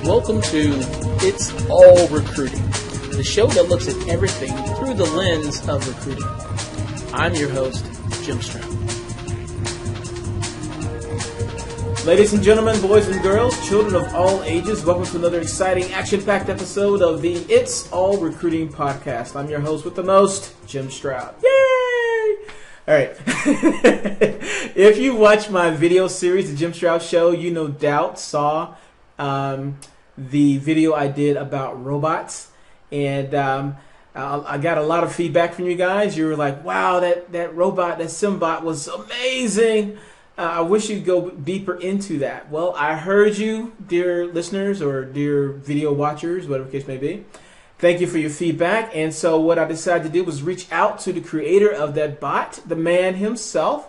Welcome to It's All Recruiting, the show that looks at everything through the lens of recruiting. I'm your host, Jim Stroud. Ladies and gentlemen, boys and girls, children of all ages, welcome to another exciting, action-packed episode of the It's All Recruiting podcast. I'm your host with the most, Jim Stroud. Yay! All right. If you watch my video series, The Jim Stroud Show, you no doubt saw the video I did about robots. And I got a lot of feedback from you guys. You were like, wow, that robot, that SIMBOT was amazing. I wish you'd go deeper into that. Well, I heard you, dear listeners or dear video watchers, whatever the case may be. Thank you for your feedback. And so what I decided to do was reach out to the creator of that bot, the man himself,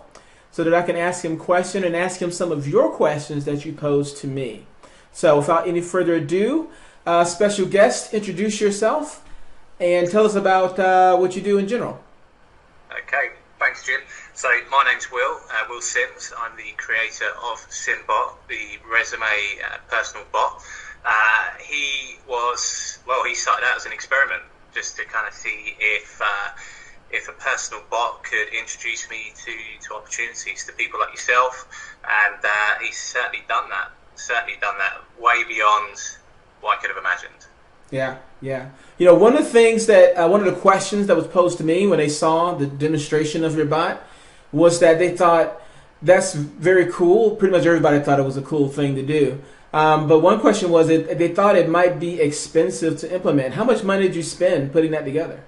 so that I can ask him questions and ask him some of your questions that you posed to me. So without any further ado, special guest, introduce yourself and tell us about what you do in general. Okay, thanks, Jim. So my name's Will Sims. I'm the creator of SIMBOT, the resume personal bot. He started out as an experiment just to kind of see if a personal bot could introduce me to opportunities to people like yourself, and he's certainly done that way beyond what I could have imagined. Yeah. You know, one of the questions that was posed to me when they saw the demonstration of your bot was that they thought that's very cool. Pretty much everybody thought it was a cool thing to do. But one question was that they thought it might be expensive to implement. How much money did you spend putting that together?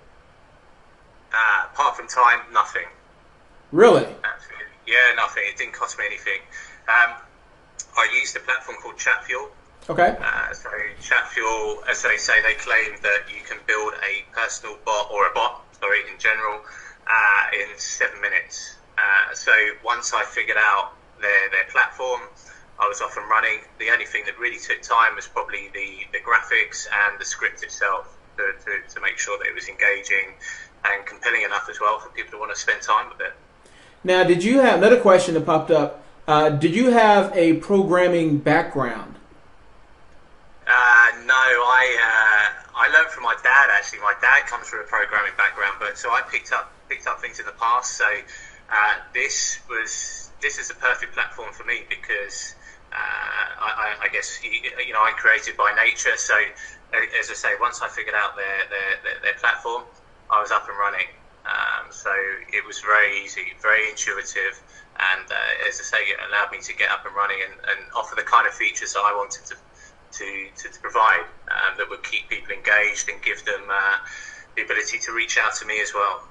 Apart from time, nothing. Really? Absolutely. Yeah, nothing. It didn't cost me anything. I used a platform called ChatFuel. Okay. So ChatFuel, as they say, they claim that you can build a personal bot or a bot, in general, in 7 minutes. So once I figured out their platform, I was off and running. The only thing that really took time was probably the graphics and the script itself to make sure that it was engaging and compelling enough as well for people to want to spend time with it. Now, did you have another question that popped up? Did you have a programming background? No, I learned from my dad. Actually, my dad comes from a programming background, but so I picked up things in the past. So this is a perfect platform for me because I guess I'm creative by nature. So as I say, once I figured out their platform, I was up and running. So it was very easy, very intuitive. And as I say, it allowed me to get up and running and offer the kind of features that I wanted to provide that would keep people engaged and give them the ability to reach out to me as well.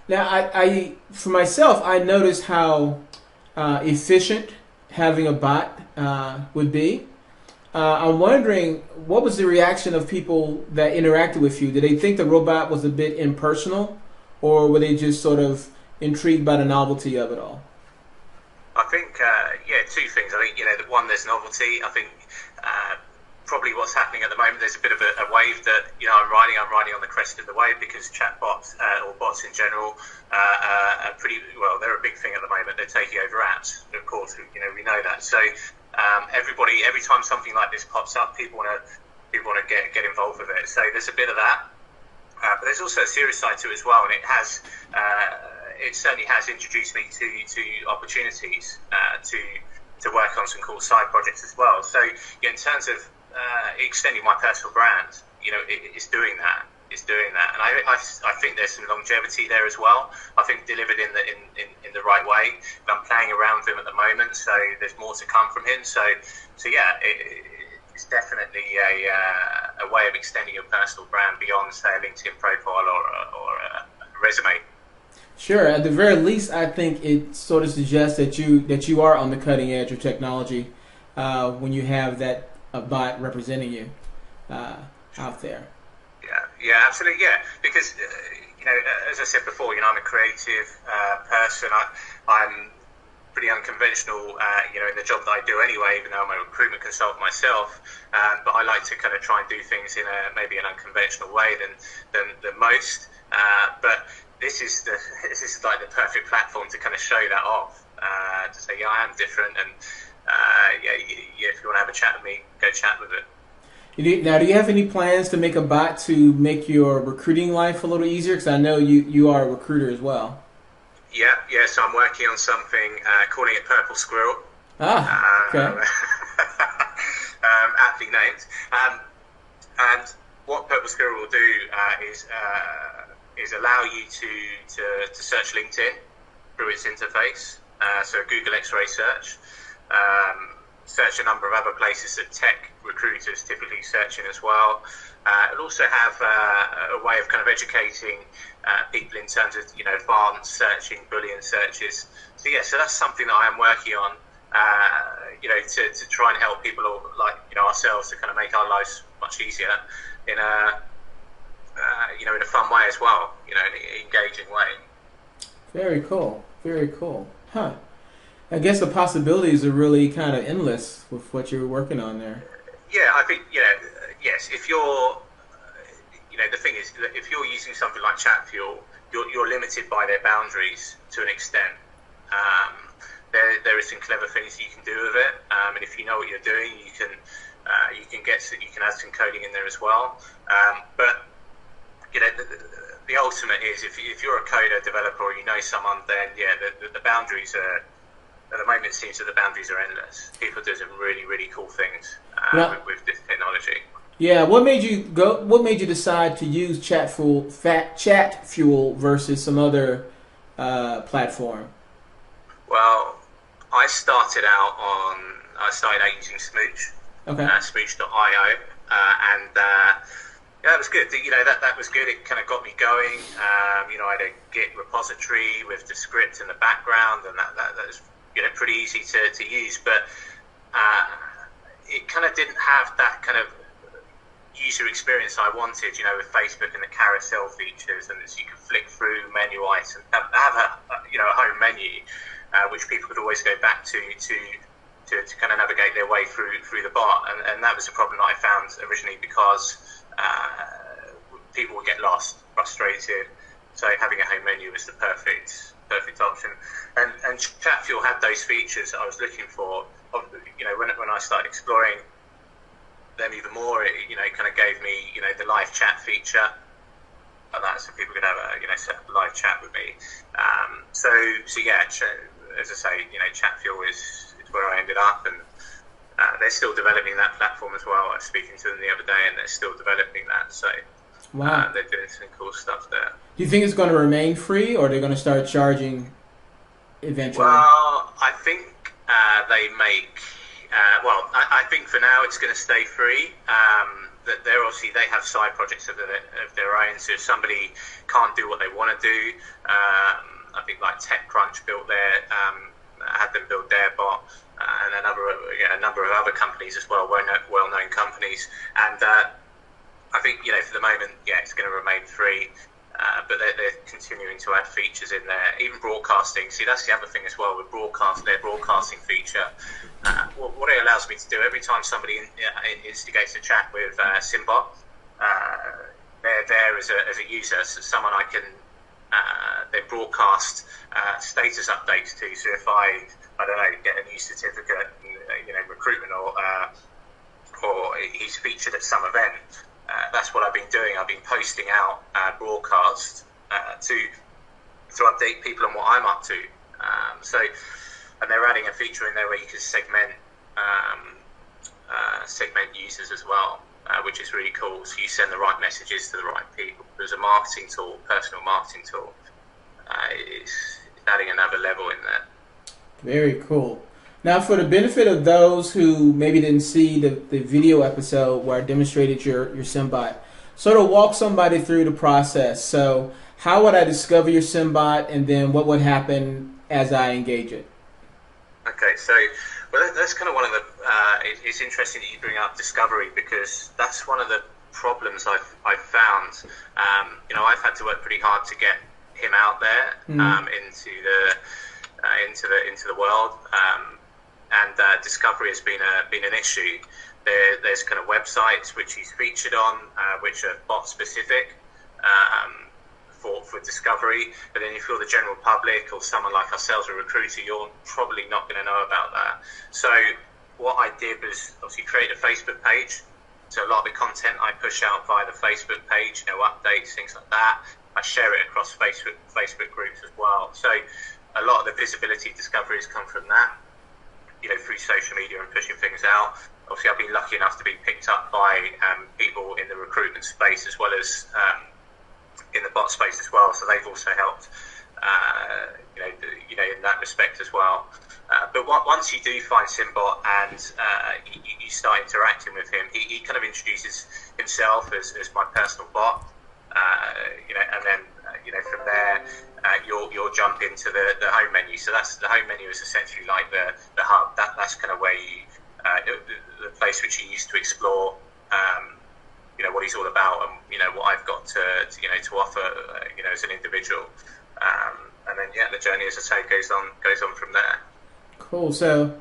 Now, I for myself, I noticed how efficient having a bot would be. I'm wondering, what was the reaction of people that interacted with you? Did they think the robot was a bit impersonal, or were they just sort of intrigued by the novelty of it all? I think, two things. I think, one, there's novelty. I think probably what's happening at the moment, there's a bit of a wave that, I'm riding on the crest of the wave because chatbots or bots in general are pretty, they're a big thing at the moment. They're taking over apps, of course, we know that. So every time something like this pops up, people want to get involved with it. So there's a bit of that. But there's also a serious side to it as well, and it certainly has introduced me to opportunities to work on some cool side projects as well. So in terms of extending my personal brand, it's doing that. And I think there's some longevity there as well. I think delivered in the right way. I'm playing around with him at the moment, so there's more to come from him. So yeah, it's definitely a way of extending your personal brand beyond, say, a LinkedIn profile or a resume. Sure. At the very least, I think it sort of suggests that you are on the cutting edge of technology when you have that bot representing you out there. Yeah, absolutely. Yeah, because as I said before, I'm a creative person. I'm pretty unconventional, in the job that I do anyway, even though I'm a recruitment consultant myself. But I like to kind of try and do things in maybe an unconventional way than most. But this is like the perfect platform to kind of show that off, to say, yeah, I am different, and if you want to have a chat with me, go chat with it. Now, do you have any plans to make a bot to make your recruiting life a little easier? Because I know you are a recruiter as well. Yeah. So I'm working on something, calling it Purple Squirrel. Okay. Aptly named. And what Purple Squirrel will do is allow you to search LinkedIn through its interface. So Google X-ray search. Search a number of other places that tech recruiters typically search in as well. It'll also have a way of kind of educating people in terms of advanced searching, Boolean searches. So that's something that I am working on. To try and help people like ourselves to kind of make our lives much easier in a in a fun way as well. In an engaging way. Very cool. Very cool. Huh. I guess the possibilities are really kind of endless with what you're working on there. Yeah, I think, yes, if you're, the thing is, that if you're using something like ChatFuel, you're limited by their boundaries to an extent. There is some clever things you can do with it, and if you know what you're doing, you can add some coding in there as well. But the ultimate is if you're a coder, developer, or you know someone, then the boundaries are. At the moment, it seems that the boundaries are endless. People do some really, really cool things with this technology. Yeah, what made you decide to use ChatFuel versus some other platform? Well, I started out using Smooch, Smooch.io, and that was good. That was good. It kind of got me going. I had a Git repository with the script in the background, and that was pretty easy to use, but it kind of didn't have that kind of user experience I wanted, with Facebook and the carousel features, and as you could flick through menu items, have a home menu, which people could always go back to kind of navigate their way through the bot, and that was a problem that I found originally because people would get lost, frustrated. So having a home menu was the perfect option, and ChatFuel had those features that I was looking for. When I started exploring them even more, it kind of gave me the live chat feature, and that so people could have a set up a live chat with me. So as I say, ChatFuel is where I ended up, and they're still developing that platform as well. I was speaking to them the other day, and they're still developing that. So. Wow. They're doing some cool stuff there. Do you think it's going to remain free, or they're going to start charging eventually? Well, I think they make. I think for now it's going to stay free. That they have side projects of their own. So if somebody can't do what they want to do, I think like TechCrunch built had them build their bot, and a number of other companies as well, well-known companies, and. I think for the moment, it's going to remain free, but they're continuing to add features in there, even broadcasting. See, that's the other thing as well with their broadcasting feature. What it allows me to do every time somebody instigates a chat with SIMBOT, they're there as a user, so someone I can they broadcast status updates to. So if I don't know, get a new certificate, recruitment or he's featured at some event. That's what I've been doing. I've been posting out broadcasts to update people on what I'm up to. And they're adding a feature in there where you can segment users as well, which is really cool. So you send the right messages to the right people. There's a marketing tool, personal marketing tool. It's adding another level in there. Very cool. Now, for the benefit of those who maybe didn't see the video episode where I demonstrated your SIMBOT, sort of walk somebody through the process. So how would I discover your SIMBOT, and then what would happen as I engage it? Okay, so that's kind of one of the, it's interesting that you bring up discovery, because that's one of the problems I've found. I've had to work pretty hard to get him out there into the world. And discovery has been an issue. There's kind of websites which he's featured on, which are bot specific. for discovery. But then if you're the general public or someone like ourselves, a recruiter, you're probably not going to know about that. So what I did was obviously create a Facebook page. So a lot of the content I push out via the Facebook page, updates, things like that. I share it across Facebook groups as well. So a lot of the visibility discoveries come from that, through social media and pushing things out. Obviously, I've been lucky enough to be picked up by people in the recruitment space as well as in the bot space as well. So they've also helped, in that respect as well. But once you do find SIMBOT and you start interacting with him, he kind of introduces himself as my personal bot, and then from there you'll jump into the home menu. So that's the home menu is essentially like the hub. That's kind of where you the place which you used to explore, what he's all about and what I've got to offer, as an individual. And then the journey, as I say, goes on from there. Cool. So,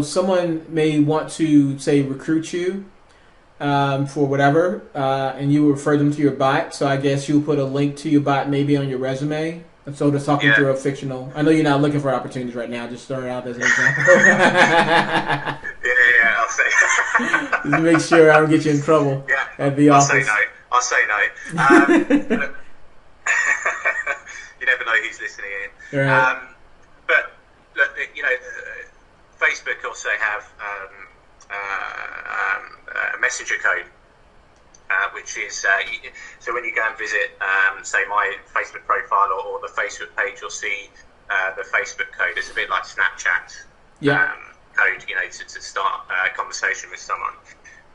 someone may want to say recruit you for whatever, and you refer them to your bot. So I guess you'll put a link to your bot maybe on your resume. And so just talking through a fictional. I know you're not looking for opportunities right now. Just throwing it out as an example. I'll say. Just to make sure I don't get you in trouble at the office. I'll say no. You never know who's listening in. Right. But look, Facebook also have a messenger code, which is so when you go and visit, say my Facebook profile or the Facebook page, you'll see the Facebook code. It's a bit like Snapchat code, to start a conversation with someone.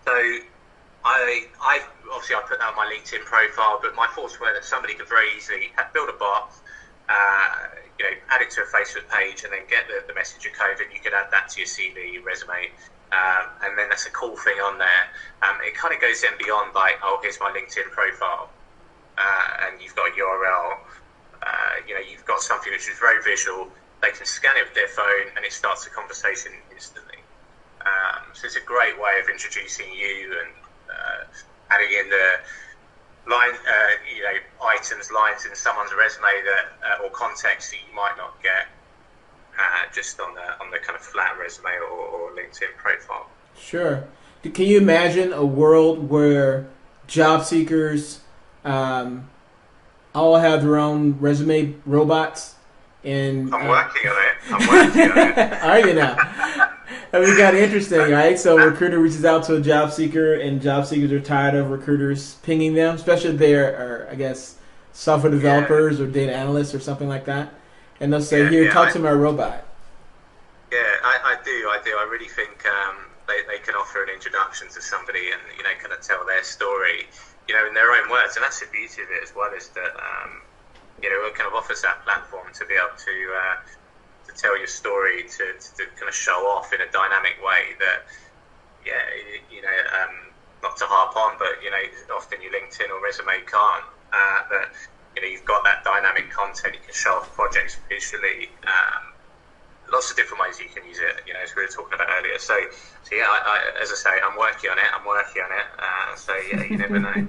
So I put that on my LinkedIn profile, but my thoughts were that somebody could very easily build a bot, add it to a Facebook page, and then get the messenger code, and you could add that to your CV, your resume, and then that's a cool thing on there. It kind of goes then beyond like, oh, here's my LinkedIn profile, and you've got a URL, you've got something which is very visual. They can scan it with their phone, and it starts a conversation instantly. So it's a great way of introducing you and adding in the lines in someone's resume that or context that you might not get just on the kind of flat resume or LinkedIn profile. Sure. Can you imagine a world where job seekers all have their own resume robots? And I'm working on it. Are you now? I mean, it got interesting, right? So a recruiter reaches out to a job seeker, and job seekers are tired of recruiters pinging them, especially if they're, I guess, software developers or data analysts or something like that. And they'll say, talk to my robot. Yeah, I do. I really think they can offer an introduction to somebody and, kind of tell their story, in their own words. And that's the beauty of it as well, is that, it kind of offers that platform to be able to tell your story, to kind of show off in a dynamic way that, not to harp on, but, often your LinkedIn or resume can't. But, you've got that dynamic content, you can show off projects visually, lots of different ways you can use it, as we were talking about earlier. So as I say, I'm working on it. So, you never know.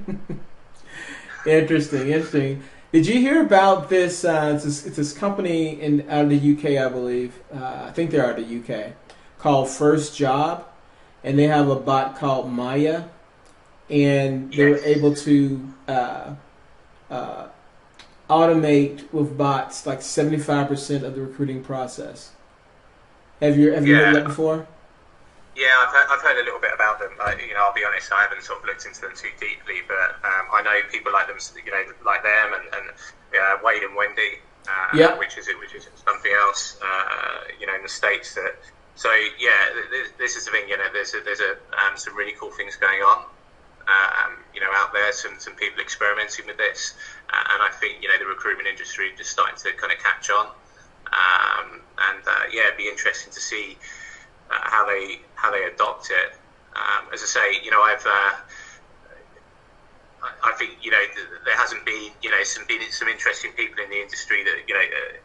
Interesting. Did you hear about this? It's this company out of the UK, I believe. I think they're out of the UK, called First Job, and they have a bot called Maya, and they were able to automate with bots like 75% of the recruiting process. Have you heard that before? Yeah, I've heard a little bit about them. I'll be honest, I haven't sort of looked into them too deeply, but I know people like them, like them, and Wade and Wendy, which is something else, in the States. This is the thing. There's some really cool things going on, out there. Some people experimenting with this, and I think the recruitment industry just starting to kind of catch on, it'd be interesting to see how they adopt it. As I say, I think there hasn't been some interesting people in the industry that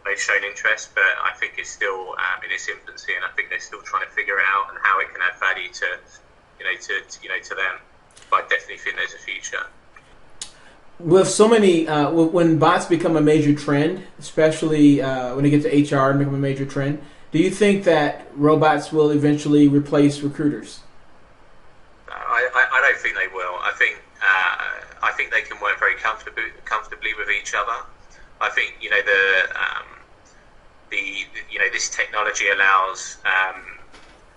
they've shown interest, but I think it's still in its infancy, and I think they're still trying to figure it out and how it can add value to them. But I definitely think there's a future. with so many, when bots become a major trend, especially when they get to HR and become a major trend, do you think that robots will eventually replace recruiters? I don't think they will. I think they can work very comfortably with each other. I think this technology allows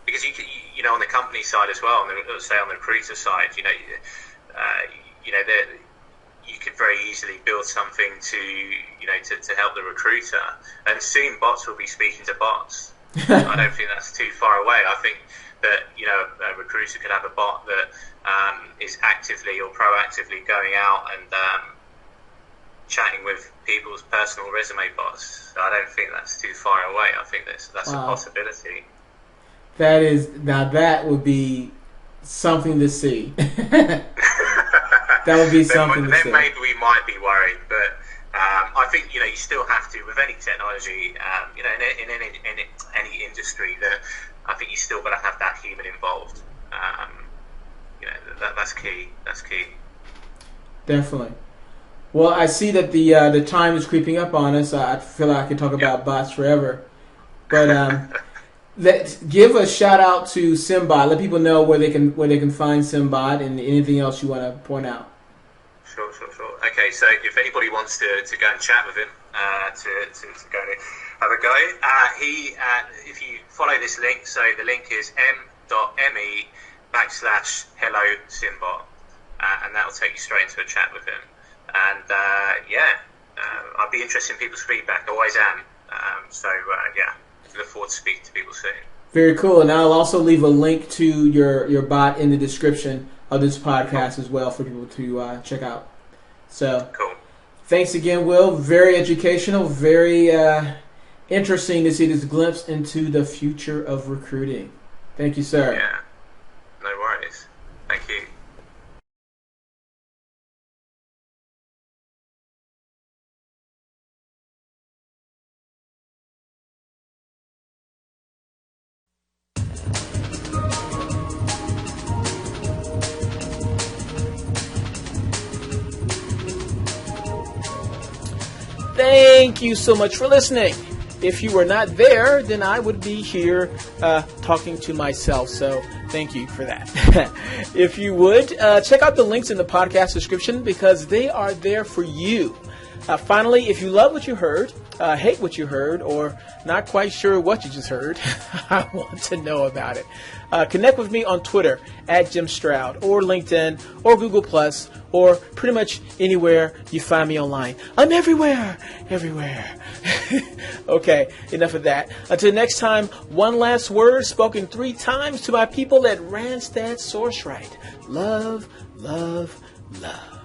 because you know on the company side as well, say on the recruiter side, you could very easily build something to help the recruiter, and soon bots will be speaking to bots. I don't think that's too far away. I think that a recruiter could have a bot that is actively or proactively going out and chatting with people's personal resume bots. I don't think that's too far away. I think that's a possibility. That would be something to see. That would be something to see. Then maybe we might be worried, but I think you still have to, with any technology, in any industry, that I think you still got to have that human involved. That's key. That's key. Definitely. Well, I see that the time is creeping up on us. I feel like I could talk about bots forever, but let's give a shout out to SIMBOT. Let people know where they can find SIMBOT and anything else you want to point out. Sure. Okay, so if anybody wants to go and chat with him, to go and have a go, if you follow this link, so the link is m.me/hello SIMBOT, and that will take you straight into a chat with him. And I'd be interested in people's feedback. I always am. Look forward to speaking to people soon. Very cool. And I'll also leave a link to your bot in the description of this podcast as well for people to check out. So, cool. Thanks again, Will. Very educational, very interesting to see this glimpse into the future of recruiting. Thank you, sir. Yeah, no worries. Thank you. Thank you so much for listening. If you were not there, then I would be here talking to myself. So thank you for that. If you would, check out the links in the podcast description because they are there for you. Finally, if you love what you heard, hate what you heard, or not quite sure what you just heard, I want to know about it. Connect with me on Twitter @JimStroud or LinkedIn or Google+, or pretty much anywhere you find me online. I'm everywhere. Okay, enough of that. Until next time, one last word spoken 3 times to my people at Randstad Sourceright. Love, love, love.